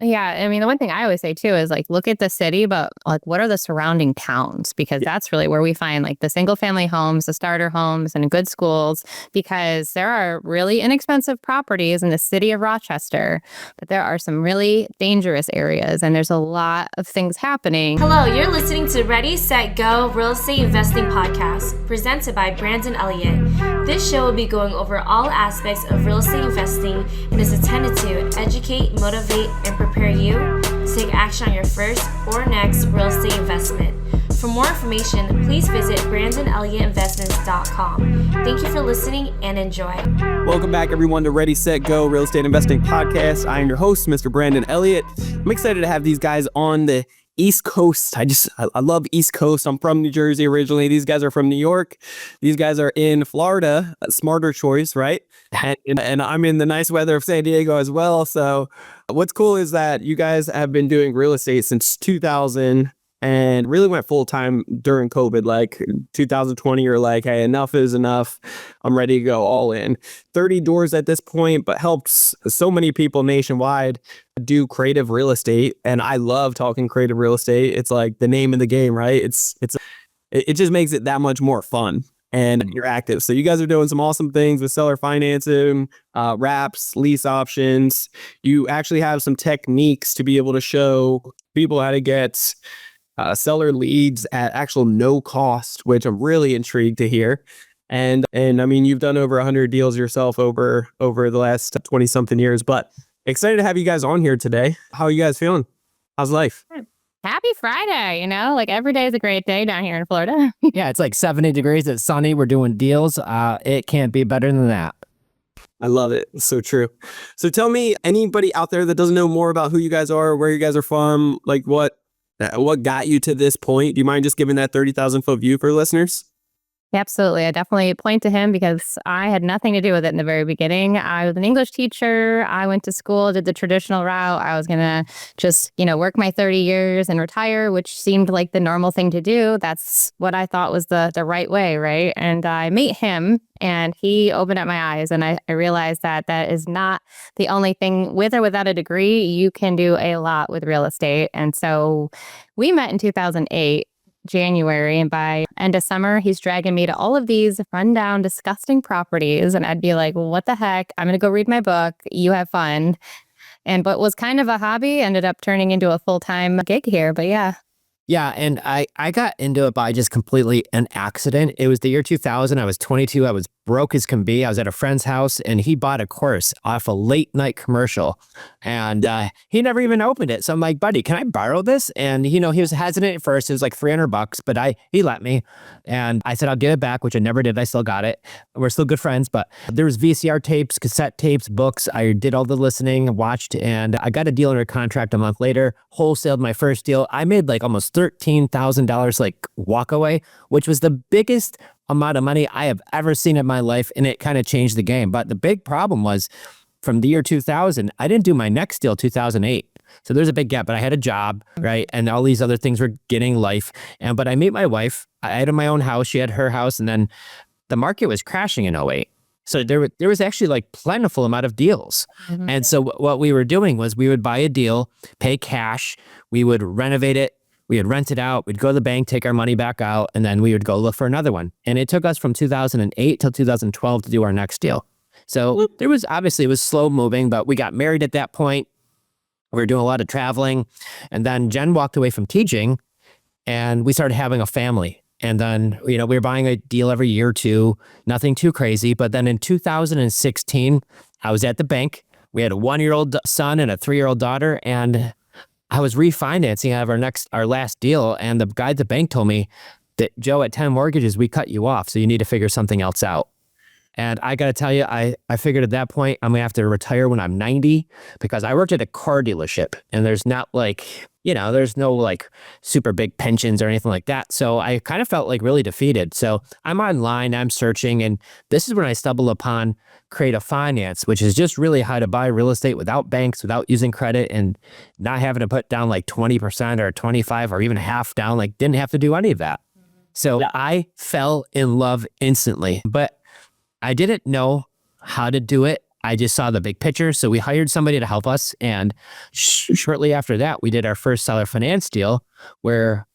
Yeah, I mean, the one thing I always say too is like, look at the city, but like, what are the surrounding towns? Because that's really where we find like the single family homes, the starter homes, and good schools, because there are really inexpensive properties in the city of Rochester, but there are some really dangerous areas, and there's a lot of things happening. Hello, you're listening to Ready, Set, Go Real Estate Investing Podcast, presented by Brandon Elliott. This show will be going over all aspects of real estate investing and is intended to educate, motivate, and prepare you to take action on your first or next real estate investment. For more information, please visit BrandonElliottInvestments.com. Thank you for listening and enjoy. Welcome back, everyone, to Ready, Set, Go Real Estate Investing Podcast. I am your host, Mr. Brandon Elliott. I'm excited to have these guys on the East Coast. I love East Coast. I'm from New Jersey originally. These guys are from New York. These guys are in Florida. A smarter choice, right? And I'm in the nice weather of San Diego as well. So what's cool is that you guys have been doing real estate since 2000 and really went full time during COVID. Like 2020, you're like, hey, enough is enough. I'm ready to go all in. 30 doors at this point, but helps so many people nationwide do creative real estate. And I love talking creative real estate. It's like the name of the game, right? It just makes it that much more fun. And you're active. So you guys are doing some awesome things with seller financing, wraps, lease options. You actually have some techniques to be able to show people how to get seller leads at actual no cost, which I'm really intrigued to hear. And I mean, you've done over 100 deals yourself over the last 20 something years, but excited to have you guys on here today. How are you guys feeling? How's life? Happy Friday, like every day is a great day down here in Florida. Yeah, it's like 70 degrees. It's sunny. We're doing deals. It can't be better than that. I love it. It's so true. So tell me, anybody out there that doesn't know more about who you guys are, where you guys are from, like what got you to this point? Do you mind just giving that 30,000 foot view for listeners? Absolutely. I definitely point to him because I had nothing to do with it in the very beginning. I was an English teacher. I went to school, did the traditional route. I was going to just, work my 30 years and retire, which seemed like the normal thing to do. That's what I thought was the right way, right? And I met him and he opened up my eyes, and I realized that is not the only thing. With or without a degree, you can do a lot with real estate. And so we met in 2008. January, and by end of summer, he's dragging me to all of these rundown, disgusting properties, and I'd be like, well, what the heck? I'm going to go read my book. You have fun. And what was kind of a hobby ended up turning into a full-time gig here, but yeah. Yeah, and I got into it by just completely an accident. It was the year 2000. I was 22. I was broke as can be. I was at a friend's house, and he bought a course off a late night commercial, and he never even opened it. So I'm like, buddy, can I borrow this? And he was hesitant at first. It was like $300, but he let me, and I said I'll get it back, which I never did. I still got it. We're still good friends, but there was VCR tapes, cassette tapes, books. I did all the listening, watched, and I got a deal under contract a month later. Wholesaled my first deal. I made like almost $13,000 like walk away, which was the biggest amount of money I have ever seen in my life, and it kind of changed the game. But the big problem was from the year 2000, I didn't do my next deal 2008. So there's a big gap, but I had a job, right? And all these other things were getting life. But I met my wife. I had my own house. She had her house. And then the market was crashing in '08. So there was actually like plentiful amount of deals. Mm-hmm. And so what we were doing was we would buy a deal, pay cash, we would renovate it, we would rent it out, we'd go to the bank, take our money back out, and then we would go look for another one. And it took us from 2008 till 2012 to do our next deal. So it was slow moving, but we got married at that point. We were doing a lot of traveling. And then Jenn walked away from teaching and we started having a family. And then, we were buying a deal every year or two, nothing too crazy. But then in 2016, I was at the bank. We had a 1-year-old son and a 3-year-old daughter. And I was refinancing out of our last deal. And the guy at the bank told me that, Joe, at 10 mortgages, we cut you off. So you need to figure something else out. And I got to tell you, I figured at that point, I'm going to have to retire when I'm 90 because I worked at a car dealership and there's not like, there's no like super big pensions or anything like that. So I kind of felt like really defeated. So I'm online, I'm searching, and this is when I stumbled upon Creative Finance, which is just really how to buy real estate without banks, without using credit, and not having to put down like 20% or 25 or even half down, like didn't have to do any of that. So I fell in love instantly, but I didn't know how to do it. I just saw the big picture. So we hired somebody to help us. And shortly after that, we did our first seller finance deal where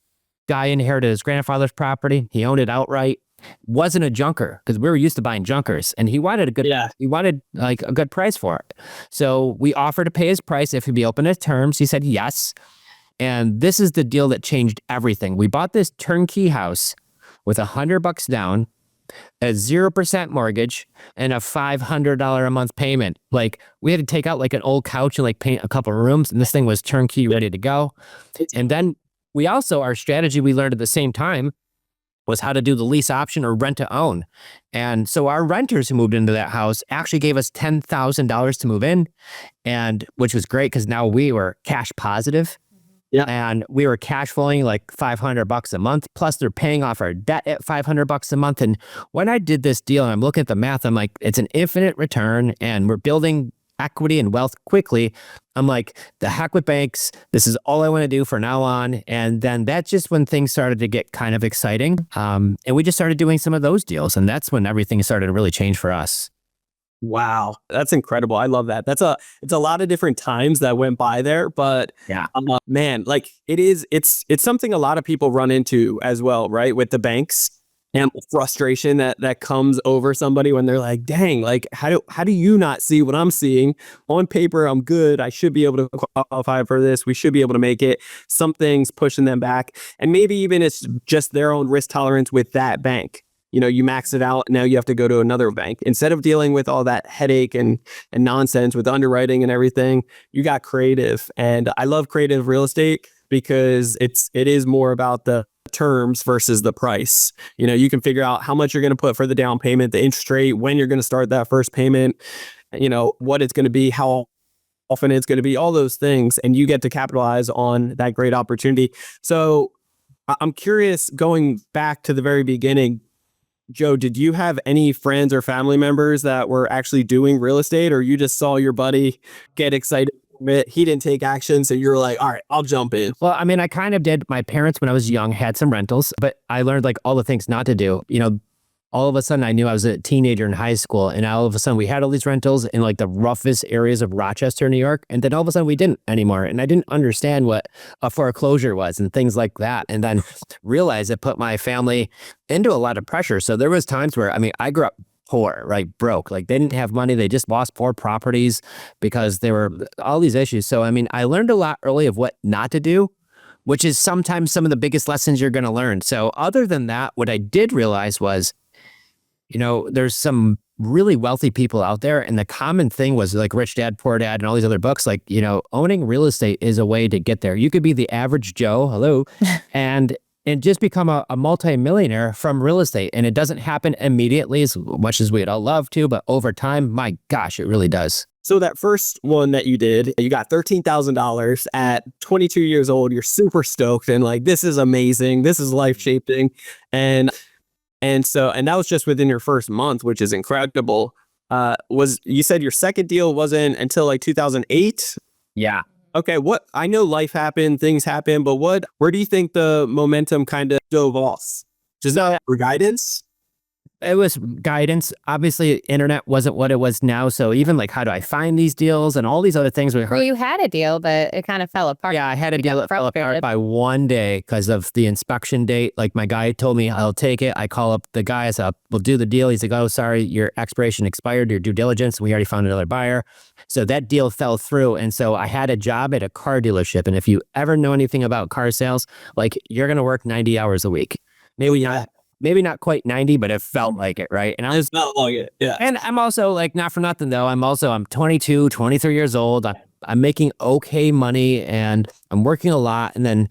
guy inherited his grandfather's property. He owned it outright. Wasn't a junker because we were used to buying junkers, and he wanted he wanted like a good price for it. So we offered to pay his price if he'd be open to terms. He said yes. And this is the deal that changed everything. We bought this turnkey house with $100 down, a 0% mortgage, and a $500 a month payment. Like, we had to take out like an old couch and like paint a couple of rooms, and this thing was turnkey, ready to go. And then we also, our strategy we learned at the same time was how to do the lease option or rent to own. And so our renters who moved into that house actually gave us $10,000 to move in, and which was great because now we were cash positive. Yeah. And we were cash flowing like $500 a month. Plus they're paying off our debt at $500 a month. And when I did this deal and I'm looking at the math, I'm like, it's an infinite return and we're building equity and wealth quickly. I'm like, the heck with banks. This is all I want to do from now on. And then that's just when things started to get kind of exciting. And we just started doing some of those deals. And that's when everything started to really change for us. Wow, that's incredible. I love that. It's a lot of different times that went by there, but Yeah. man, like it's something a lot of people run into as well, right? With the banks and frustration that comes over somebody when they're like, dang, like how do you not see what I'm seeing? On paper, I'm good. I should be able to qualify for this. We should be able to make it. Something's pushing them back. And maybe even it's just their own risk tolerance with that bank. You know, you max it out. Now you have to go to another bank. Instead of dealing with all that headache and nonsense with underwriting and everything, you got creative. And I love creative real estate because it is more about the terms versus the price. You know, you can figure out how much you're going to put for the down payment, the interest rate, when you're going to start that first payment, you know, what it's going to be, how often it's going to be, all those things. And you get to capitalize on that great opportunity. So I'm curious, going back to the very beginning, Joe, did you have any friends or family members that were actually doing real estate, or you just saw your buddy get excited from it? He didn't take action, so you were like, all right, I'll jump in. Well, I mean, I kind of did. My parents, when I was young, had some rentals, but I learned like all the things not to do. You know, all of a sudden I knew I was a teenager in high school, and all of a sudden we had all these rentals in like the roughest areas of Rochester, New York. And then all of a sudden we didn't anymore. And I didn't understand what a foreclosure was and things like that. And then realized it put my family into a lot of pressure. So there was times where, I mean, I grew up poor, right? Broke. Like they didn't have money. They just lost 4 properties because there were all these issues. So, I mean, I learned a lot early of what not to do, which is sometimes some of the biggest lessons you're going to learn. So other than that, what I did realize was, you know, there's some really wealthy people out there. And the common thing was like Rich Dad, Poor Dad, and all these other books, like, you know, owning real estate is a way to get there. You could be the average Joe, hello, and just become a multi-millionaire from real estate. And it doesn't happen immediately as much as we'd all love to, but over time, my gosh, it really does. So that first one that you did, you got $13,000 at 22 years old. You're super stoked and like, this is amazing. This is life-shaping. And that was just within your first month, which is incredible. You said your second deal wasn't until like 2008? Yeah. Okay. I know life happened, things happen, but where do you think the momentum kind of dove off? Just for guidance? It was guidance. Obviously, internet wasn't what it was now. So even like, how do I find these deals and all these other things? Well, you had a deal, but it kind of fell apart. Yeah, I had a deal that fell apart by one day because of the inspection date. Like my guy told me, I'll take it. I call up the guy. I said, we'll do the deal. He's like, oh, sorry, your expiration expired, your due diligence. We already found another buyer. So that deal fell through. And so I had a job at a car dealership. And if you ever know anything about car sales, like you're going to work 90 hours a week. Maybe not quite 90, but it felt like it, right? And I was Not like it, yeah. And I'm also like, not for nothing though, I'm 22, 23 years old. I'm making okay money and I'm working a lot. And then,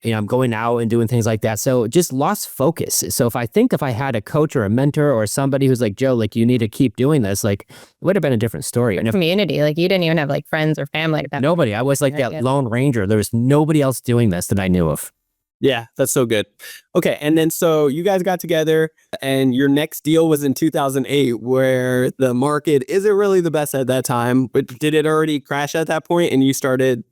you know, I'm going out and doing things like that. So just lost focus. So if I had a coach or a mentor or somebody who's like, Joe, like you need to keep doing this, like it would have been a different story. And if Community, like you didn't even have like friends or family. nobody, I was like that lone ranger. There was nobody else doing this that I knew of. Yeah, that's so good. Okay, and then so you guys got together and your next deal was in 2008 where the market isn't really the best at that time, but did it already crash at that point and you started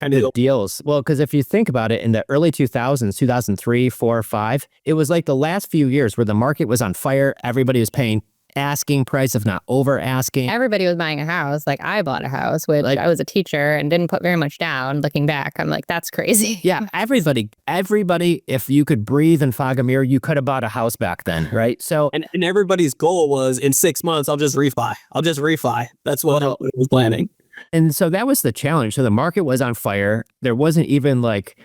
kind of deals? Well, because if you think about it, in the early 2000s, 2003, 4, 5, it was like the last few years where the market was on fire. Everybody was paying asking price, if not over asking. Everybody was buying a house. Like I bought a house, which I was a teacher and didn't put very much down. Looking back, I'm like, that's crazy. Yeah, everybody, if you could breathe and fog a mirror, you could have bought a house back then, right? So, And everybody's goal was in 6 months, I'll just refi. That's what I was planning. and so that was the challenge. So the market was on fire. There wasn't even like,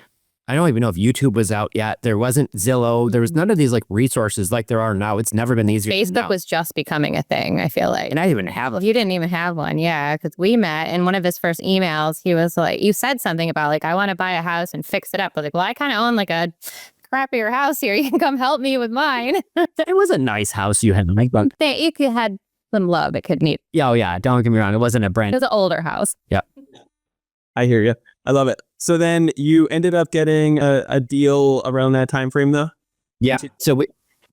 I don't even know if YouTube was out yet. There wasn't Zillow. There was none of these like resources like there are now. It's never been easier. Facebook was just becoming a thing, I feel like. And I didn't even have You didn't even have one, yeah, because we met in one of his first emails. He was like, you said something about like, I want to buy a house and fix it up. I was like, well, I kind of own like a crappier house here. You can come help me with mine. It was a nice house you had to make, but You could had some love it could need. yeah, oh yeah, don't get me wrong. It wasn't a It brand. was an older house. Yeah. I hear you. I love it. So then you ended up getting a deal around that time frame, though? Yeah. So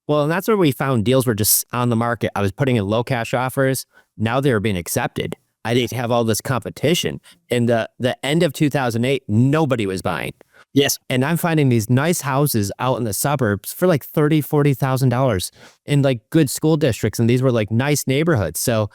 and that's where we found deals were just on the market. I was putting in low cash offers. Now they were being accepted. I didn't have all this competition. In the end of 2008, nobody was buying. Yes. And I'm finding these nice houses out in the suburbs for like $30,000, $40,000 in like good school districts. And these were like nice neighborhoods. So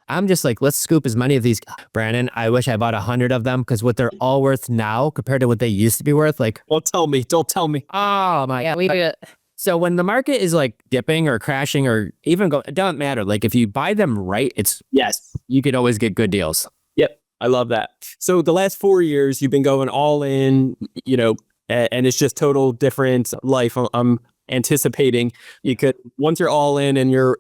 I'm just like, let's scoop as many of these. Brandon, I wish I bought 100 of them because what they're all worth now compared to what they used to be worth, like, Don't tell me. oh my. Yeah, we do it. So when the market is like dipping or crashing or even go, it doesn't matter. Like if you buy them right, Yes. you could always get good deals. Yep. I love that. So the last 4 years, you've been going all in, and it's just total different life. I'm anticipating you could, once you're all in and you're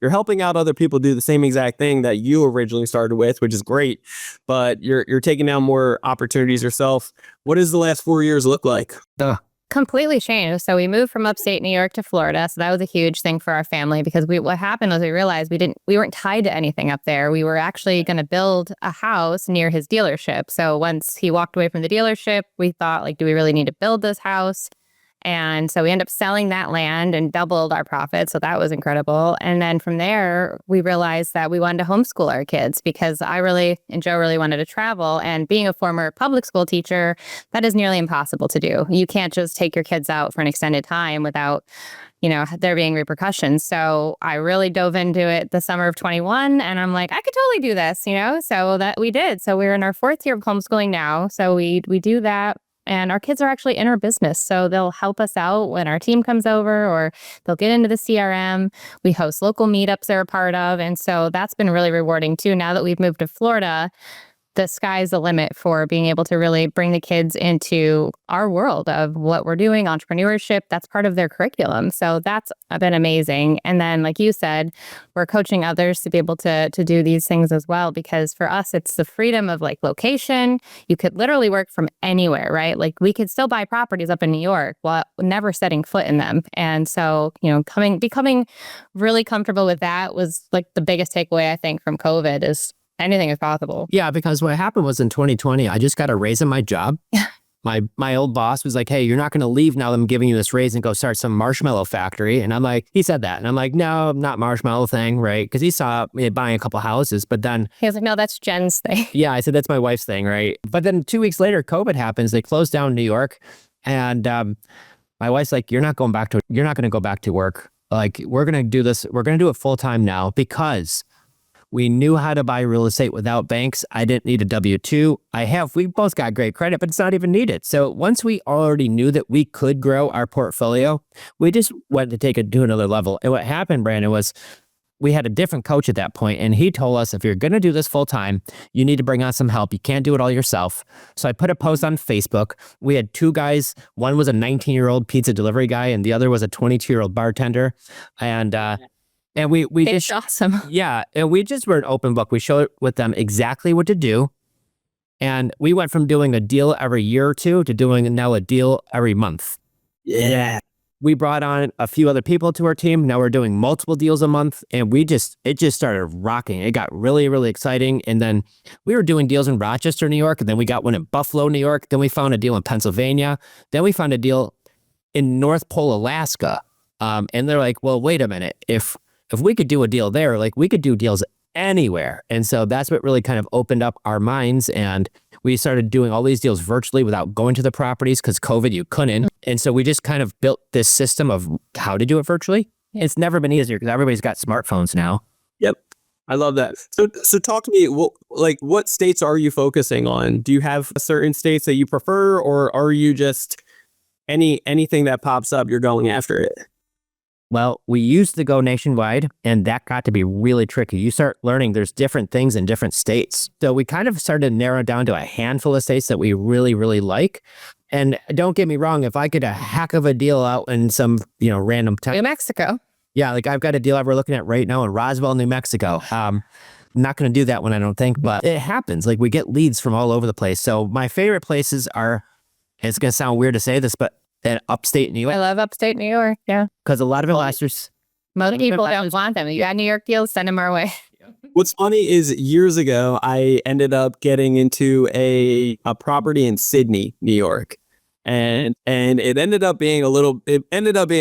helping out other people do the same exact thing that you originally started with, which is great, but you're taking down more opportunities yourself. What does the last 4 years look like? Completely changed. So we moved from upstate New York to Florida. So that was a huge thing for our family because what happened was we realized we weren't tied to anything up there. We were actually going to build a house near his dealership. So once he walked away from the dealership, we thought like, do we really need to build this house? And so we ended up selling that land and doubled our profit. So that was incredible. And then from there, we realized that we wanted to homeschool our kids because I really and Joe really wanted to travel. And being a former public school teacher, that is nearly impossible to do. You can't just take your kids out for an extended time without, there being repercussions. So I really dove into it the summer of 21 and I'm like, I could totally do this, so that we did. So we're in our 4th year of homeschooling now. So we do that. And our kids are actually in our business. So they'll help us out when our team comes over or they'll get into the CRM. We host local meetups they're a part of. And so that's been really rewarding too. Now that we've moved to Florida, the sky's the limit for being able to really bring the kids into our world of what we're doing, entrepreneurship. That's part of their curriculum. So that's been amazing. And then, like you said, we're coaching others to be able to do these things as well, because for us, it's the freedom of like location. You could literally work from anywhere, right? Like we could still buy properties up in New York while never setting foot in them. And so, becoming really comfortable with that was like the biggest takeaway, I think, from COVID is anything is possible. Yeah, because what happened was in 2020, I just got a raise in my job. My old boss was like, hey, you're not going to leave now that I'm giving you this raise and go start some marshmallow factory. And I'm like, he said that. And I'm like, no, not marshmallow thing, right? Because he saw me buying a couple houses, but then... He was like, no, that's Jenn's thing. Yeah, I said, that's my wife's thing, right? But then 2 weeks later, COVID happens. They closed down New York. And my wife's like, you're not going to go back to work. Like, we're going to do this. We're going to do it full time now because... we knew how to buy real estate without banks. I didn't need a W-2. We both got great credit, but it's not even needed. So once we already knew that we could grow our portfolio, we just went to take it to another level. And what happened, Brandon, was we had a different coach at that point, and he told us, if you're going to do this full time, you need to bring on some help. You can't do it all yourself. So I put a post on Facebook. We had 2 guys. One was a 19-year-old pizza delivery guy, and the other was a 22-year-old bartender. And we it's just awesome. Yeah, and we just were an open book. We showed with them exactly what to do, and we went from doing a deal every year or two to doing now a deal every month. Yeah. We brought on a few other people to our team. Now we're doing multiple deals a month, and it just started rocking. It got really, really exciting. And then we were doing deals in Rochester, New York, and then we got one in Buffalo, New York. Then we found a deal in Pennsylvania. Then we found a deal in North Pole, Alaska. And they're like, well, wait a minute. If we could do a deal there, like we could do deals anywhere. And so that's what really kind of opened up our minds. And we started doing all these deals virtually without going to the properties because COVID, you couldn't. And so we just kind of built this system of how to do it virtually. It's never been easier because everybody's got smartphones now. Yep. I love that. So talk to me, what states are you focusing on? Do you have certain states that you prefer, or are you just anything that pops up, you're going after it? Well, we used to go nationwide, and that got to be really tricky. You start learning there's different things in different states. So we kind of started to narrow down to a handful of states that we really, really like. And don't get me wrong, if I get a heck of a deal out in some, random town. New Mexico. Yeah, like I've got a deal we're looking at right now in Roswell, New Mexico. I'm not going to do that one, I don't think, but it happens. Like we get leads from all over the place. So my favorite places are, it's going to sound weird to say this, but upstate New York. I love upstate New York. Yeah. Because a lot of investors. Most people don't want them. You got New York deals, send them our way. What's funny is years ago, I ended up getting into a property in Sydney, New York. And it ended up being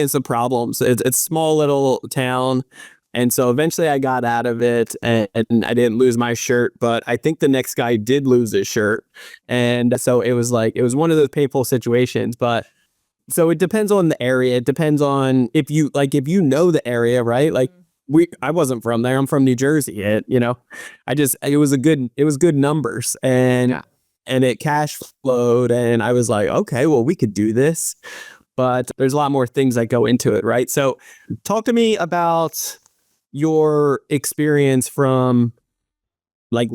some problems. It's a small little town. And so eventually I got out of it and I didn't lose my shirt, but I think the next guy did lose his shirt. And so it was one of those painful situations, but so it depends on the area. It depends on if you know the area, right? Like I wasn't from there. I'm from New Jersey. It was good numbers and it cash flowed, and I was like, okay, well, we could do this, but there's a lot more things that go into it, right? So talk to me about your experience from like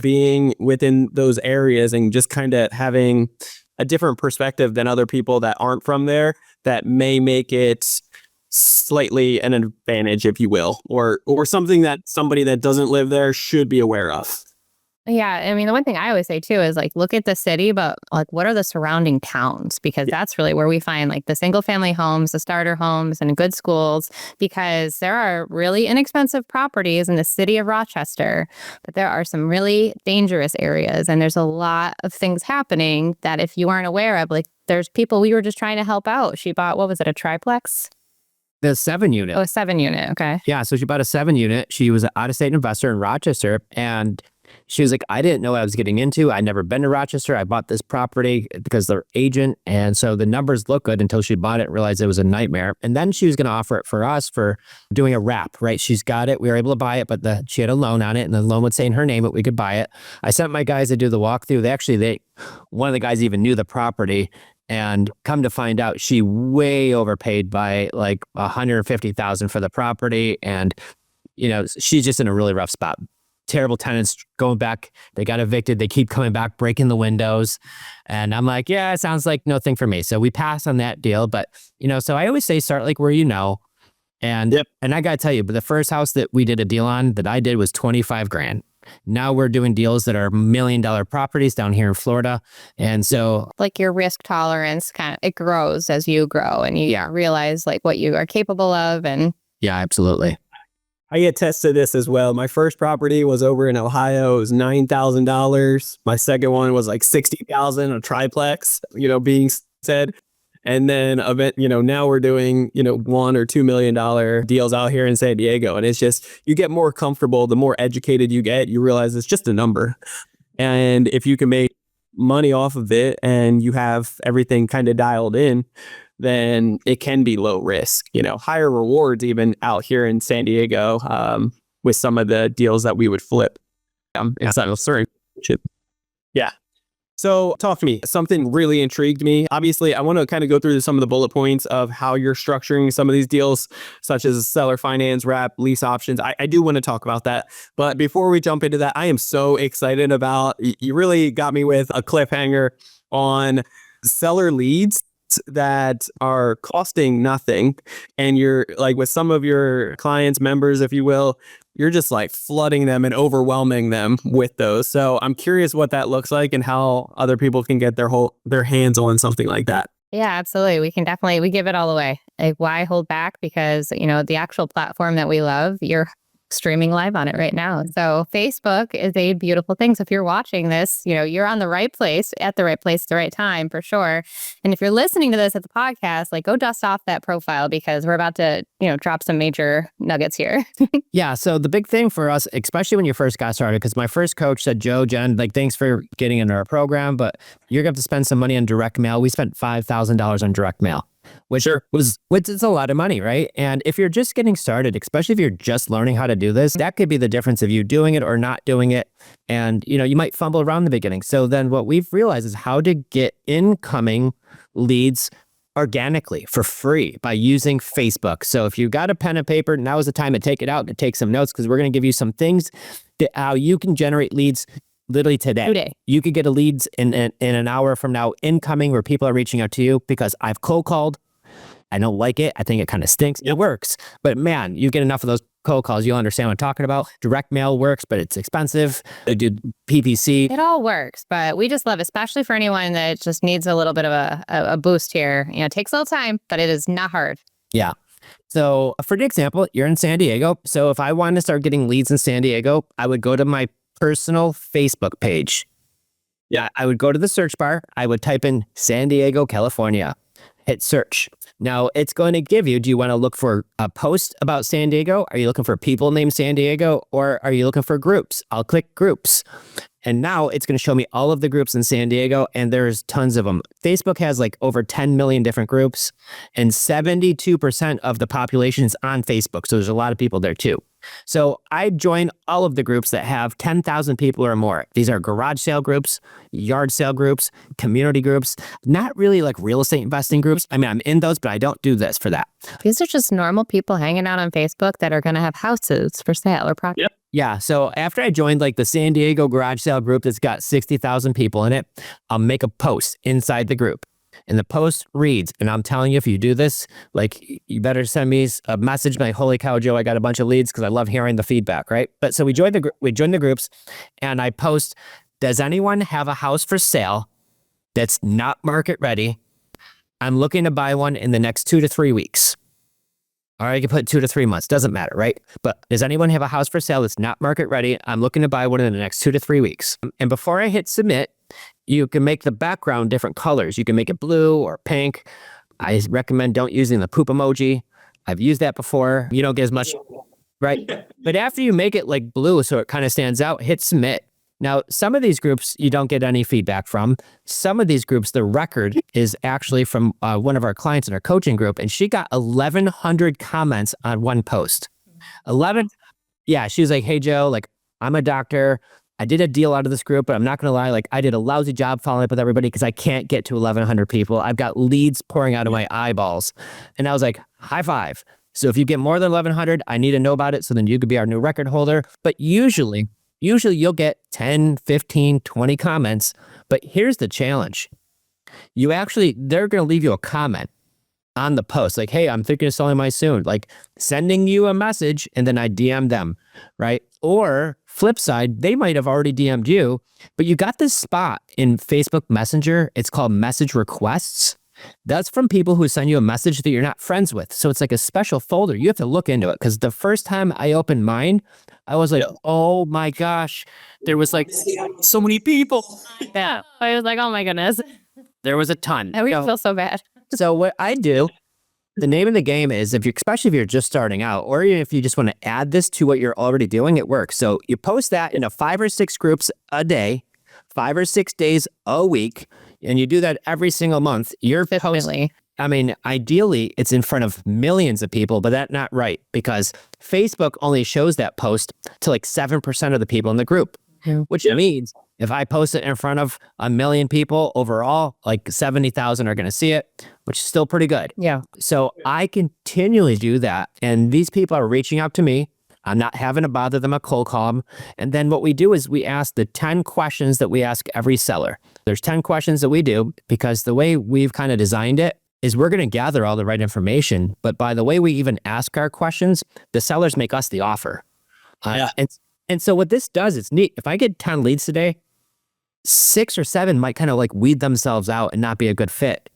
being within those areas and just kind of having a different perspective than other people that aren't from there that may make it slightly an advantage, if you will, or something that somebody that doesn't live there should be aware of. Yeah, I mean, the one thing I always say too is like, look at the city, but like, what are the surrounding towns? Because that's really where we find like the single family homes, the starter homes, and good schools, because there are really inexpensive properties in the city of Rochester, but there are some really dangerous areas. And there's a lot of things happening that if you aren't aware of, like there's people we were just trying to help out. She bought, what was it, a triplex? The 7-unit. Oh, a 7-unit. Okay. Yeah. So she bought a 7-unit. She was an out-of-state investor in Rochester, and she was like, I didn't know what I was getting into. I'd never been to Rochester. I bought this property because they're agent. And so the numbers look good until she bought it and realized it was a nightmare. And then she was going to offer it for us for doing a wrap, right? She's got it. We were able to buy it, but she had a loan on it, and the loan would say in her name, but we could buy it. I sent my guys to do the walkthrough. One of the guys even knew the property, and come to find out she way overpaid by like $150,000 for the property. And, she's just in a really rough spot. Terrible tenants going back. They got evicted. They keep coming back, breaking the windows. And I'm like, yeah, it sounds like no thing for me. So we passed on that deal. But, so I always say start like where you know. And and I got to tell you, but the first house that we did a deal on that I did was $25,000. Now we're doing deals that are $1 million properties down here in Florida. And so like your risk tolerance it grows as you grow and you realize like what you are capable of. And yeah, absolutely. I get tested this as well. My first property was over in Ohio. It was $9,000. My second one was like $60,000, a triplex, being said. And then, now we're doing, $1 or $2 million deals out here in San Diego. And it's just, you get more comfortable. The more educated you get, you realize it's just a number. And if you can make money off of it and you have everything kind of dialed in, then it can be low risk, higher rewards even out here in San Diego with some of the deals that we would flip. Yeah. So talk to me. Something really intrigued me. Obviously, I want to kind of go through some of the bullet points of how you're structuring some of these deals, such as seller finance, wrap, lease options. I do want to talk about that. But before we jump into that, I am so excited about, you really got me with a cliffhanger on seller leads that are costing nothing, and you're like with some of your clients, members, if you will, you're just like flooding them and overwhelming them with those. So I'm curious what that looks like and how other people can get their hands on something like that. Yeah, absolutely. We give it all away. Like, why hold back? Because, the actual platform that we love, you're streaming live on it right now. So Facebook is a beautiful thing. So if you're watching this, you're on the right place at the right place at the right time for sure. And if you're listening to this at the podcast, like go dust off that profile because we're about to, drop some major nuggets here. Yeah. So the big thing for us, especially when you first got started, because my first coach said, Jen, like, thanks for getting into our program, but you're going to have to spend some money on direct mail. We spent $5,000 on direct mail. which is a lot of money, right? And if you're just getting started, especially if you're just learning how to do this, that could be the difference of you doing it or not doing it. And, you might fumble around in the beginning. So then what we've realized is how to get incoming leads organically for free by using Facebook. So if you've got a pen and paper, now is the time to take it out and take some notes, because we're going to give you some things that how you can generate leads literally today. You could get a leads in an hour from now incoming, where people are reaching out to you because I've cold called. I don't like it. I think it kind of stinks. It works. But man, you get enough of those cold calls, you'll understand what I'm talking about. Direct mail works, but it's expensive. They do PPC. It all works, but we just love, especially for anyone that just needs a little bit of a boost here. It takes a little time, but it is not hard. Yeah. So for the example, you're in San Diego. So if I wanted to start getting leads in San Diego, I would go to my personal Facebook page. Yeah. I would go to the search bar. I would type in San Diego, California. Hit search. Now it's going to give you, do you want to look for a post about San Diego? Are you looking for people named San Diego, or are you looking for groups? I'll click groups. And now it's going to show me all of the groups in San Diego, and there's tons of them. Facebook has like over 10 million different groups, and 72% of the population is on Facebook. So there's a lot of people there too. So I join all of the groups that have 10,000 people or more. These are garage sale groups, yard sale groups, community groups, not really like real estate investing groups. I mean, I'm in those, but I don't do this for that. These are just normal people hanging out on Facebook that are going to have houses for sale or property. Yep. Yeah. So after I joined like the San Diego garage sale group that's got 60,000 people in it, I'll make a post inside the group. And the post reads, and I'm telling you, if you do this, like, you better send me a message like, holy cow, Joe, I got a bunch of leads, because I love hearing the feedback, right? But so we joined the groups, and I post, does anyone have a house for sale that's not market ready? I'm looking to buy one in the next 2 to 3 weeks. Or I can put 2 to 3 months, doesn't matter, right? But does anyone have a house for sale that's not market ready? I'm looking to buy one in the next 2 to 3 weeks. And before I hit submit, you can make the background different colors. You can make it blue or pink. I recommend don't using the poop emoji. I've used that before. You don't get as much, right? But after you make it like blue, so it kind of stands out, hit submit. Now, some of these groups you don't get any feedback from. Some of these groups, the record is actually from one of our clients in our coaching group, and she got 1,100 comments on one post. 11. Yeah, she was like, hey, Joe, like, I'm a doctor. I did a deal out of this group, but I'm not going to lie. Like, I did a lousy job following up with everybody because I can't get to 1,100 people. I've got leads pouring out of my eyeballs. And I was like, high five. So if you get more than 1,100, I need to know about it. So then you could be our new record holder. But usually you'll get 10, 15, 20 comments. But here's the challenge. They're going to leave you a comment on the post. Like, hey, I'm thinking of selling my soon. Like, sending you a message, and then I DM them, right? Or flip side, they might have already DM'd you, but you got this spot in Facebook Messenger. It's called message requests. That's from people who send you a message that you're not friends with. So it's like a special folder. You have to look into it, because the first time I opened mine, I was like, oh my gosh, there was like so many people. Yeah. I was like, oh my goodness. There was a ton. And we feel so bad. So what I do, the name of the game is, especially if you're just starting out, or if you just want to add this to what you're already doing, it works. So you post that into 5 or 6 groups a day, 5 or 6 days a week, and you do that every single month. Your post, I mean, ideally, it's in front of millions of people, but that's not right, because Facebook only shows that post to like 7% of the people in the group, which means if I post it in front of 1 million people overall, like 70,000 are going to see it, which is still pretty good. Yeah. So I continually do that. And these people are reaching out to me. I'm not having to bother them a cold call them. And then what we do is we ask the 10 questions that we ask every seller. There's 10 questions that we do, because the way we've kind of designed it is we're going to gather all the right information. But by the way we even ask our questions, the sellers make us the offer. And so what this does, it's neat. If I get 10 leads today, 6 or 7 might kind of like weed themselves out and not be a good fit,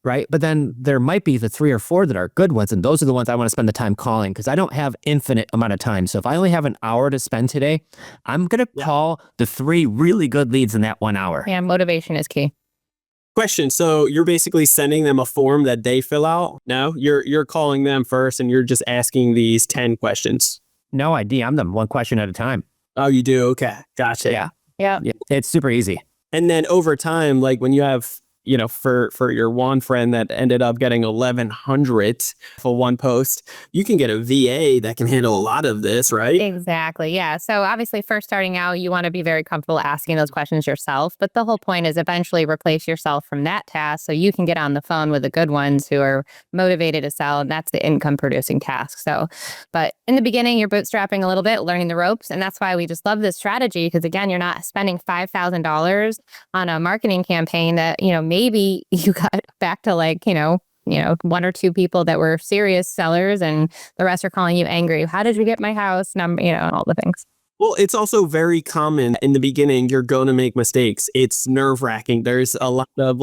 right? But then there might be the 3 or 4 that are good ones, and those are the ones I want to spend the time calling, because I don't have infinite amount of time. So if I only have an hour to spend today, I'm going to call the 3 really good leads in that 1 hour. Yeah, motivation is key. Question. So you're basically sending them a form that they fill out? No, you're calling them first, and you're just asking these 10 questions. No, I DM them 1 question at a time. Oh, you do? Okay. Gotcha. Yeah. Yeah. It's super easy. And then over time, like when you have, for your one friend that ended up getting 1,100 for one post, you can get a VA that can handle a lot of this, right? Exactly. Yeah. So obviously, first starting out, you want to be very comfortable asking those questions yourself. But the whole point is eventually replace yourself from that task so you can get on the phone with the good ones who are motivated to sell. And that's the income producing task. So, but in the beginning, you're bootstrapping a little bit, learning the ropes. And that's why we just love this strategy because, again, you're not spending $5,000 on a marketing campaign that, maybe you got back to one or two people that were serious sellers and the rest are calling you angry. How did you get my house number, and all the things. Well, it's also very common in the beginning. You're going to make mistakes. It's nerve wracking. There's a lot of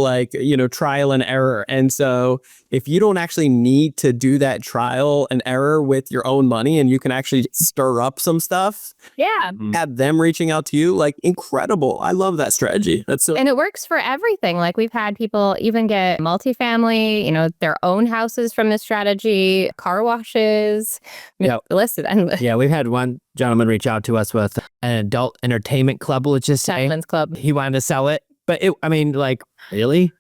trial and error. And so if you don't actually need to do that trial and error with your own money and you can actually stir up some stuff. Yeah. Have them reaching out to you, incredible. I love that strategy. And it works for everything. We've had people even get multifamily, their own houses from this strategy, car washes. Listen. Yeah, we've had one gentleman reach out to us with an adult entertainment club, let's just say. Gentlemen's club. He wanted to sell it, but really?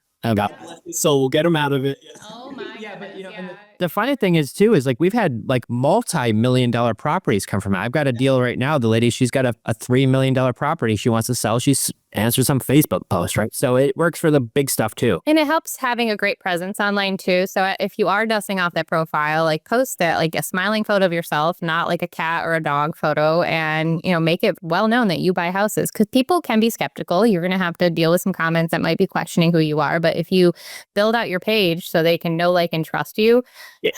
So we'll get him out of it. Oh my God. The funny thing is too, is we've had multi-million-dollar properties come from it. I've got a deal right now. The lady, she's got a $3 million property she wants to sell. She's answered some Facebook post, right? So it works for the big stuff too. And it helps having a great presence online too. So if you are dusting off that profile, post it, a smiling photo of yourself, not a cat or a dog photo, and, make it well known that you buy houses because people can be skeptical. You're going to have to deal with some comments that might be questioning who you are. But if you build out your page so they can know, and trust you,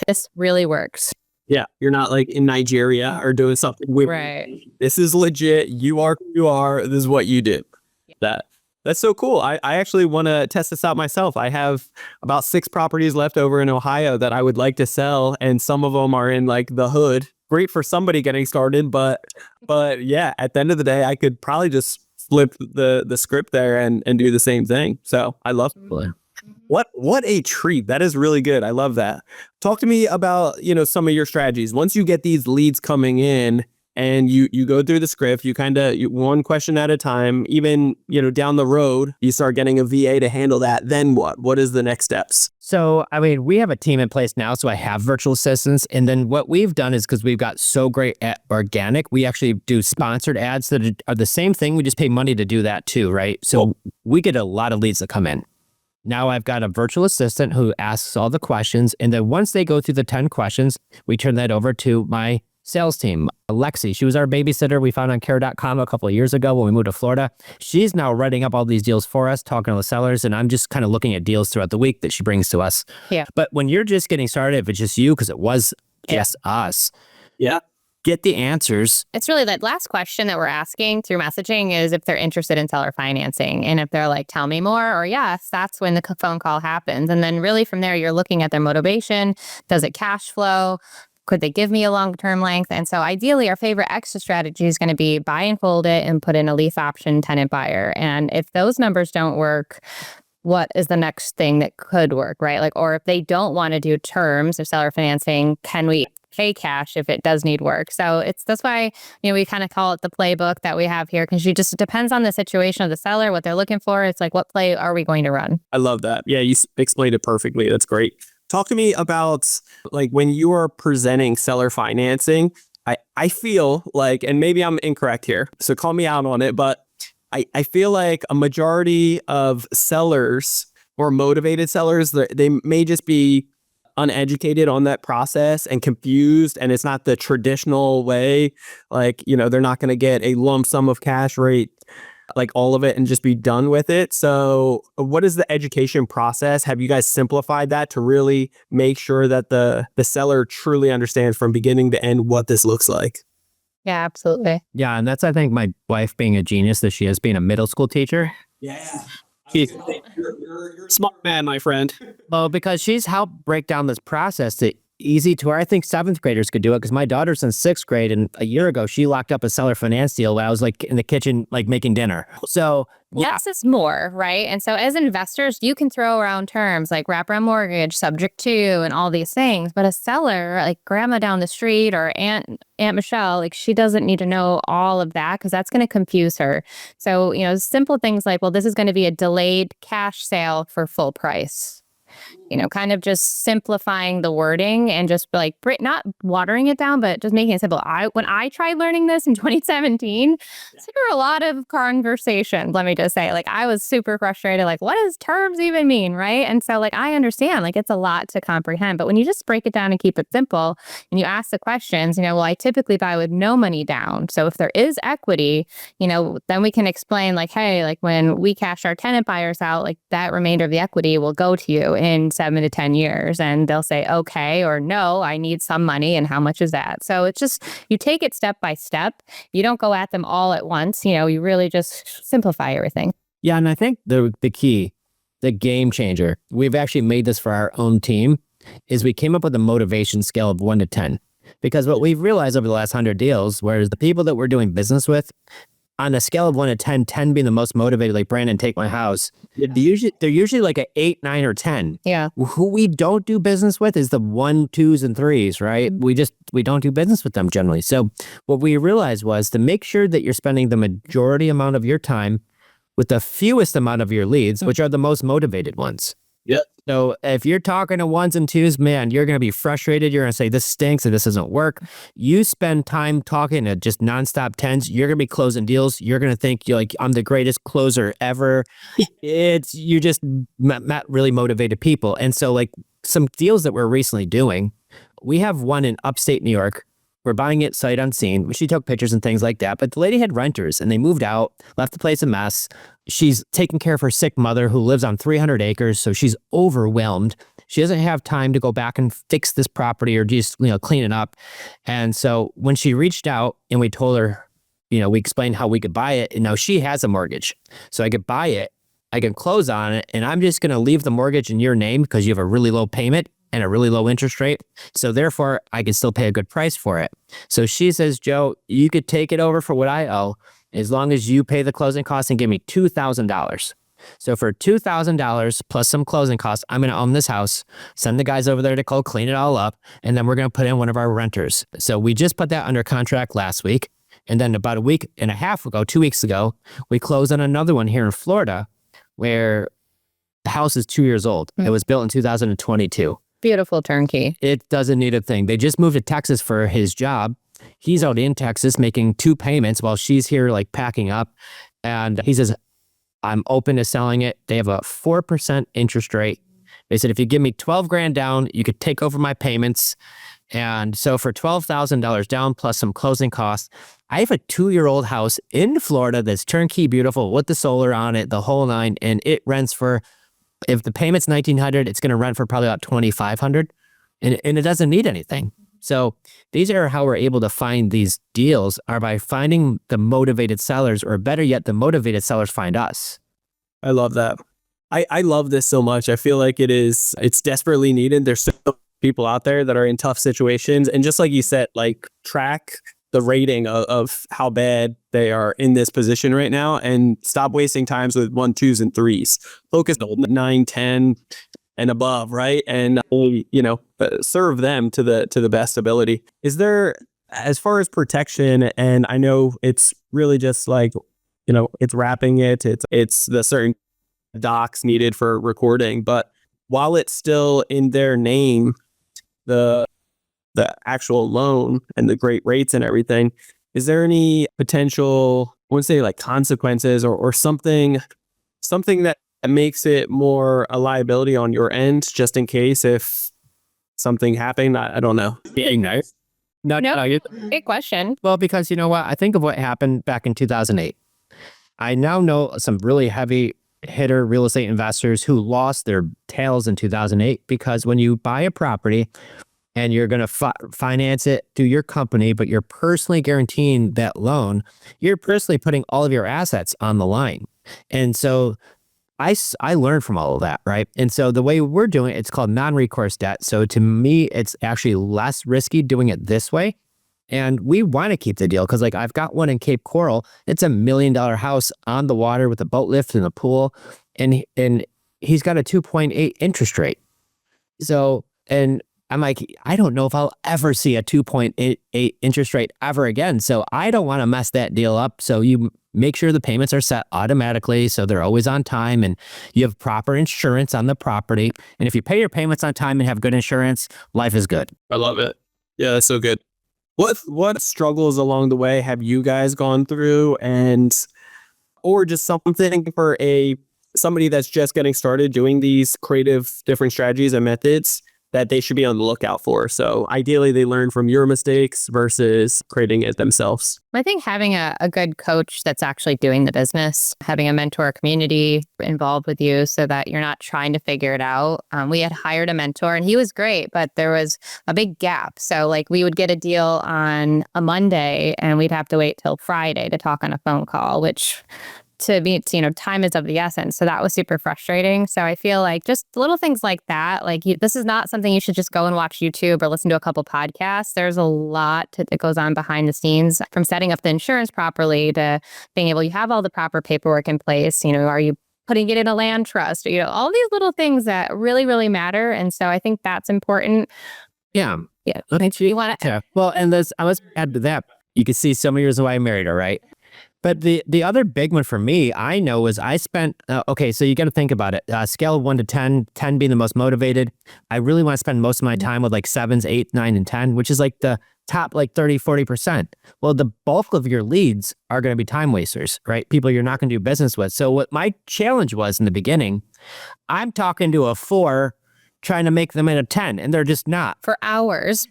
this really works. Yeah, you're not in Nigeria or doing something weird. Right. This is legit. You are who you are. This is what you do. That's so cool. I actually want to test this out myself. I have about 6 properties left over in Ohio that I would like to sell, and some of them are in the hood. Great for somebody getting started, but yeah, at the end of the day, I could probably just flip the script there and do the same thing. So I love it. What a treat. That is really good. I love that. Talk to me about, some of your strategies. Once you get these leads coming in and you go through the script, you one question at a time, even, down the road, you start getting a VA to handle that. Then what? What is the next steps? So, we have a team in place now, so I have virtual assistants. And then what we've done is because we've got so great at organic, we actually do sponsored ads that are the same thing. We just pay money to do that too, right? So we get a lot of leads that come in. Now I've got a virtual assistant who asks all the questions. And then once they go through the 10 questions, we turn that over to my sales team. Lexi, she was our babysitter we found on care.com a couple of years ago when we moved to Florida. She's now writing up all these deals for us, talking to the sellers, and I'm just kind of looking at deals throughout the week that she brings to us. Yeah. But when you're just getting started, if it's just you, because it was just us. Yeah. Get the answers. It's really that last question that we're asking through messaging is if they're interested in seller financing. And if they're tell me more or yes, that's when the phone call happens. And then really from there, you're looking at their motivation. Does it cash flow? Could they give me a long-term length? And so ideally, our favorite extra strategy is going to be buy and hold it and put in a lease option tenant buyer. And if those numbers don't work, what is the next thing that could work, right? Or if they don't want to do terms of seller financing, can we pay cash if it does need work? So that's why, we kind of call it the playbook that we have here, because it depends on the situation of the seller, what they're looking for. It's what play are we going to run? I love that. Yeah, you explained it perfectly. That's great. Talk to me about when you are presenting seller financing. I feel and maybe I'm incorrect here, so call me out on it, but I feel like a majority of sellers or motivated sellers, they may just be uneducated on that process and confused, and it's not the traditional way. They're not going to get a lump sum of cash rate, all of it, and just be done with it. So what is the education process? Have you guys simplified that to really make sure that the seller truly understands from beginning to end what this looks like? Yeah, absolutely. Yeah, and that's, I think, my wife being a genius that she is, being a middle school teacher. Yeah. You're a smart man, my friend. Well, because she's helped break down this process that easy to where I think seventh graders could do it, because my daughter's in sixth grade, and a year ago she locked up a seller finance deal while I was like in the kitchen like making dinner. So less is more, right? And so as investors, you can throw around terms like wraparound mortgage, subject to, and all these things. But a seller, like grandma down the street or Aunt Michelle, like she doesn't need to know all of that because that's going to confuse her. So, simple things like, well, this is going to be a delayed cash sale for full price. Kind of just simplifying the wording and just like not watering it down, but just making it simple. When I tried learning this in 2017, there were a lot of conversations. Let me just say, like, I was super frustrated. Like, what does terms even mean, right? And so, like, I understand, like, it's a lot to comprehend. But when you just break it down and keep it simple, and you ask the questions, well, I typically buy with no money down. So if there is equity, then we can explain, like, hey, like when we cash our tenant buyers out, like that remainder of the equity will go to you in 7 to 10 years, and they'll say okay or no, I need some money, and how much is that? So it's just, you take it step by step. You don't go at them all at once. You really just simplify everything. Yeah, and I think the key, the game changer, we've actually made this for our own team, is we came up with a motivation scale of 1 to 10. Because what we've realized over the last 100 deals, whereas the people that we're doing business with, on a scale of 1 to 10, 10 being the most motivated, like Brandon, take my house, they're usually like an 8, 9, or 10. Yeah. Who we don't do business with is the 1, 2s, and 3s, right? We don't do business with them generally. So what we realized was to make sure that you're spending the majority amount of your time with the fewest amount of your leads, which are the most motivated ones. Yeah. So if you're talking to 1s and 2s, man, you're going to be frustrated. You're going to say, this stinks or this doesn't work. You spend time talking to just nonstop 10s, you're going to be closing deals. You're going to think you're like, I'm the greatest closer ever. You just met really motivated people. And so like some deals that we're recently doing, we have one in upstate New York. We're buying it sight unseen. She took pictures and things like that. But the lady had renters and they moved out, left the place a mess. She's taking care of her sick mother who lives on 300 acres. So she's overwhelmed. She doesn't have time to go back and fix this property or just, clean it up. And so when she reached out and we told her, we explained how we could buy it. And now she has a mortgage. So I could buy it. I can close on it. And I'm just going to leave the mortgage in your name because you have a really low payment and a really low interest rate. So therefore, I can still pay a good price for it. So she says, Joe, you could take it over for what I owe as long as you pay the closing costs and give me $2,000. So for $2,000 plus some closing costs, I'm going to own this house, send the guys over there to go clean it all up, and then we're going to put in one of our renters. So we just put that under contract last week. And then about a week and a half ago, 2 weeks ago, we closed on another one here in Florida where the house is 2 years old. It was built in 2022. Beautiful turnkey. It doesn't need a thing. They just moved to Texas for his job. He's out in Texas making 2 payments while she's here like packing up. And he says, I'm open to selling it. They have a 4% interest rate. They said, if you give me 12 grand down, you could take over my payments. And so for $12,000 down plus some closing costs, I have a 2-year-old house in Florida that's turnkey beautiful with the solar on it, the whole nine, and it rents for, if the payment's $1,900, it's going to rent for probably about $2,500, and it doesn't need anything. So these are how we're able to find these deals, are by finding the motivated sellers, or better yet, the motivated sellers find us. I love that. I love this so much. I feel like it's desperately needed. There's so many people out there that are in tough situations, and just like you said, like track the rating of how bad they are in this position right now, and stop wasting times with 1, 2s, and 3s. Focus on 9, 10 and above, right? And serve them to the best ability. Is there, as far as protection, and I know it's really just like, it's wrapping it, it's the certain docs needed for recording, but while it's still in their name, the actual loan and the great rates and everything, is there any potential, I wouldn't say like consequences or something that makes it more a liability on your end, just in case if something happened? I don't know. Yeah, no. Big question. Well, because you know what? I think of what happened back in 2008. I now know some really heavy hitter real estate investors who lost their tails in 2008, because when you buy a property and you're going to finance it through your company, but you're personally guaranteeing that loan, you're personally putting all of your assets on the line. And so I learned from all of that, right? And so the way we're doing it, it's called non-recourse debt. So to me, it's actually less risky doing it this way. And we want to keep the deal because like I've got one in Cape Coral. It's $1 million house on the water with a boat lift and a pool. And he's got a 2.8 interest rate. So, and I'm like, I don't know if I'll ever see a 2.88 interest rate ever again. So I don't want to mess that deal up. So you make sure the payments are set automatically so they're always on time and you have proper insurance on the property. And if you pay your payments on time and have good insurance, life is good. I love it. Yeah, that's so good. What struggles along the way have you guys gone through, and or just something for somebody that's just getting started doing these creative different strategies and methods that they should be on the lookout for? So ideally they learn from your mistakes versus creating it themselves. I think having a good coach that's actually doing the business, having a mentor community involved with you so that you're not trying to figure it out. We had hired a mentor and he was great, but there was a big gap. So like we would get a deal on a Monday and we'd have to wait till Friday to talk on a phone call, which to me, time is of the essence. So that was super frustrating. So I feel like just little things like that, like this is not something you should just go and watch YouTube or listen to a couple podcasts. There's a lot that goes on behind the scenes, from setting up the insurance properly to being able, you have all the proper paperwork in place. Are you putting it in a land trust? All these little things that really, really matter. And so I think that's important. Yeah. Yeah. You want to? Yeah. Well, and I was add to that. You can see some of the reasons why I married her, right? But the other big one for me, I know, is I spent, okay, so you got to think about it. Scale of 1 to 10, 10 being the most motivated. I really want to spend most of my time with like 7s, 8, 9, and 10, which is like the top like 30, 40%. Well, the bulk of your leads are going to be time wasters, right? People you're not going to do business with. So what my challenge was in the beginning, I'm talking to a 4, trying to make them in a 10, and they're just not. For hours.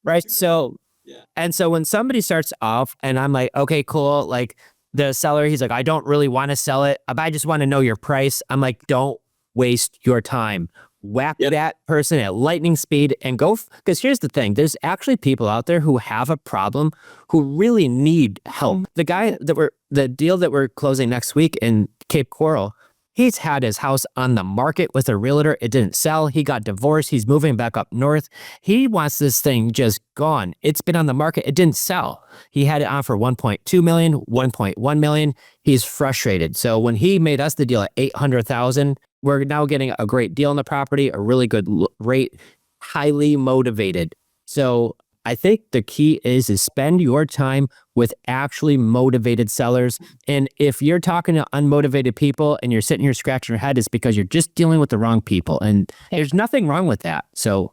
Right? So... And so when somebody starts off and I'm like, okay, cool. Like the seller, he's like, I don't really want to sell it. I just want to know your price. I'm like, don't waste your time. Whack that person at lightning speed and go. Because here's the thing. There's actually people out there who have a problem who really need help. The deal that we're closing next week in Cape Coral, he's had his house on the market with a realtor. It didn't sell. He got divorced. He's moving back up north. He wants this thing just gone. It's been on the market. It didn't sell. He had it on for 1.2 million, 1.1 million. He's frustrated. So when he made us the deal at 800,000, we're now getting a great deal on the property, a really good rate, highly motivated. So I think the key is spend your time with actually motivated sellers. And if you're talking to unmotivated people and you're sitting here scratching your head, it's because you're just dealing with the wrong people. And there's nothing wrong with that. So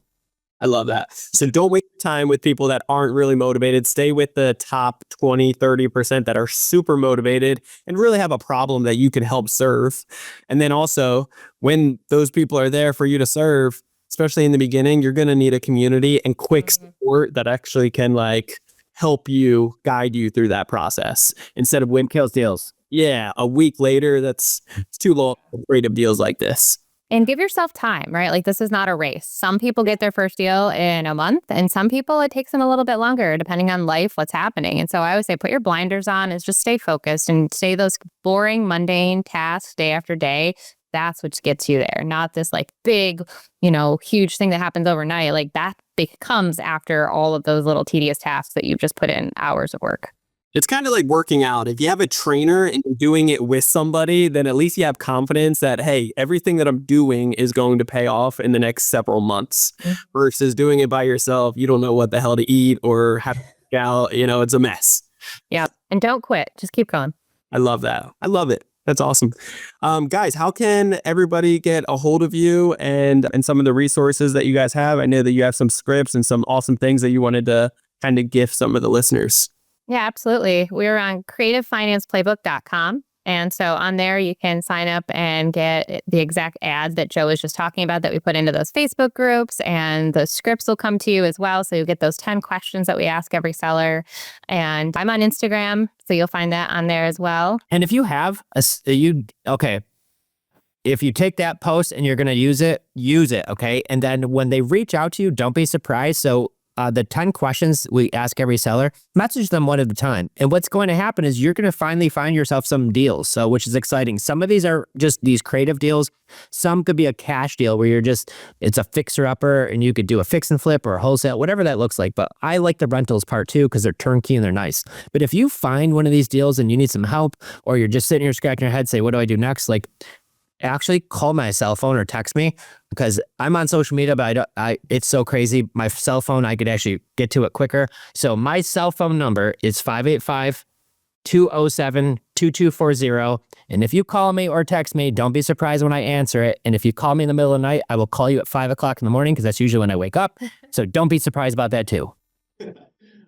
I love that. So don't waste time with people that aren't really motivated. Stay with the top 20, 30% that are super motivated and really have a problem that you can help serve. And then also, when those people are there for you to serve, especially in the beginning, you're going to need a community and quick support that actually can like help you, guide you through that process instead of when kills deals. Yeah, a week later, it's too long for creative deals like this. And give yourself time, right? Like this is not a race. Some people get their first deal in a month, and some people it takes them a little bit longer depending on life, what's happening. And so I always say put your blinders on, is just stay focused and stay those boring, mundane tasks day after day. That's what gets you there, not this like big, huge thing that happens overnight. Like that becomes after all of those little tedious tasks that you've just put in hours of work. It's kind of like working out. If you have a trainer and you're doing it with somebody, then at least you have confidence that, hey, everything that I'm doing is going to pay off in the next several months versus doing it by yourself. You don't know what the hell to eat or how to work out. It's a mess. Yeah. And don't quit. Just keep going. I love that. I love it. That's awesome. Guys, how can everybody get a hold of you and some of the resources that you guys have? I know that you have some scripts and some awesome things that you wanted to kind of gift some of the listeners. Yeah, absolutely. We're on creativefinanceplaybook.com. And so on there, you can sign up and get the exact ads that Joe was just talking about that we put into those Facebook groups, and the scripts will come to you as well. So you'll get those 10 questions that we ask every seller. And I'm on Instagram, so you'll find that on there as well. And if you have if you take that post and you're going to use it, okay? And then when they reach out to you, don't be surprised. So the 10 questions we ask every seller, message them one at a time. And what's going to happen is you're going to finally find yourself some deals. So, which is exciting. Some of these are just these creative deals. Some could be a cash deal where it's a fixer upper and you could do a fix and flip or a wholesale, whatever that looks like. But I like the rentals part too, because they're turnkey and they're nice. But if you find one of these deals and you need some help, or you're just sitting here scratching your head, say, what do I do next? Like, actually call my cell phone or text me, because I'm on social media, but it's so crazy. My cell phone, I could actually get to it quicker. So my cell phone number is 585-207-2240. And if you call me or text me, don't be surprised when I answer it. And if you call me in the middle of the night, I will call you at 5 o'clock in the morning, because that's usually when I wake up. So don't be surprised about that too.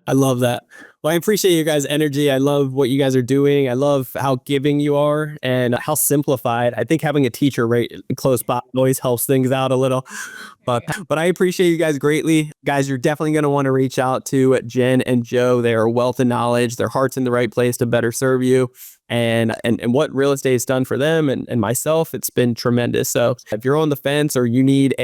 I love that. Well, I appreciate you guys' energy. I love what you guys are doing. I love how giving you are and how simplified. I think having a teacher right close by always helps things out a little. But I appreciate you guys greatly. Guys, you're definitely going to want to reach out to Jenn and Joe. They are a wealth of knowledge. Their heart's in the right place to better serve you. And what real estate has done for them and myself, it's been tremendous. So if you're on the fence or you need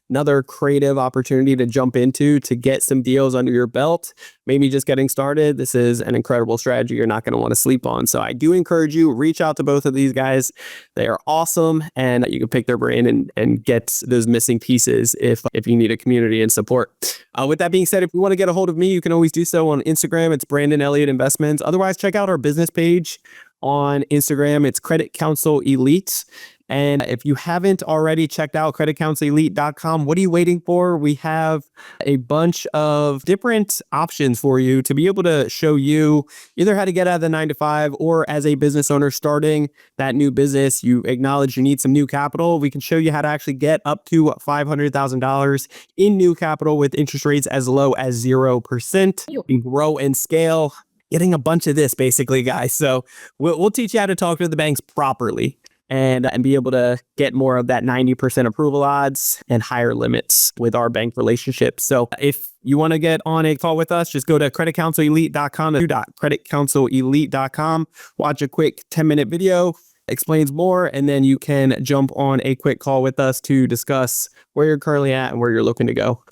another creative opportunity to jump into to get some deals under your belt, maybe just getting started, this is an incredible strategy you're not going to want to sleep on. So I do encourage you, reach out to both of these guys. They are awesome, and you can pick their brain and get those missing pieces if you need a community and support. With that being said, if you want to get a hold of me, you can always do so on Instagram. It's Brandon Elliott Investments. Otherwise, check out our business page on Instagram. It's Credit Counsel Elite. And if you haven't already checked out creditcounselelite.com, what are you waiting for? We have a bunch of different options for you to be able to show you either how to get out of the 9-to-5, or as a business owner starting that new business, you acknowledge you need some new capital. We can show you how to actually get up to $500,000 in new capital with interest rates as low as 0%. You can grow and scale, getting a bunch of this basically, guys. So we'll teach you how to talk to the banks properly and be able to get more of that 90% approval odds and higher limits with our bank relationships. So if you want to get on a call with us, just go to creditcounselelite.com, creditcounselelite.com, watch a quick 10-minute video, explains more, and then you can jump on a quick call with us to discuss where you're currently at and where you're looking to go.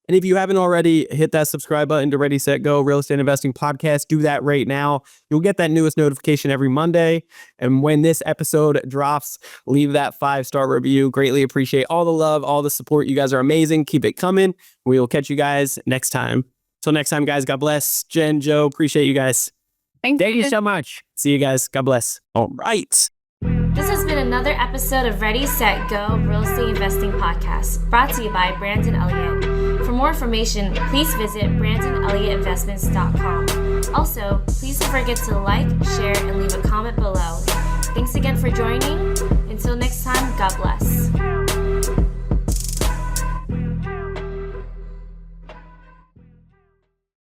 And if you haven't already, hit that subscribe button to Ready, Set, Go Real Estate Investing Podcast. Do that right now. You'll get that newest notification every Monday. And when this episode drops, leave that 5-star review. Greatly appreciate all the love, all the support. You guys are amazing. Keep it coming. We will catch you guys next time. Till next time, guys, God bless. Jenn, Joe, appreciate you guys. Thank you so much. See you guys. God bless. All right. This has been another episode of Ready, Set, Go Real Estate Investing Podcast, brought to you by Brandon Elliott. For more information, please visit BrandonElliottInvestments.com. Also, please don't forget to like, share, and leave a comment below. Thanks again for joining. Until next time, God bless.